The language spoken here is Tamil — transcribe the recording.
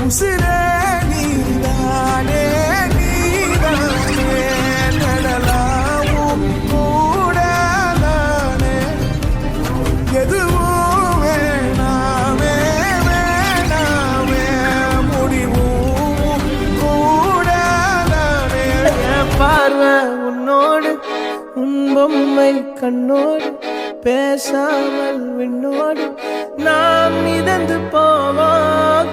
உசிரே நீதானே நீதானே நடலாமும் கூடதானே எதுவும் வேணாமே வேணாமே முடிவும் கூடதானே பார்வை உன்னோடு உன் பொம்மை கண்ணோடு பேசாமல் விண்ணோடு நாம் மிதந்து போவோம்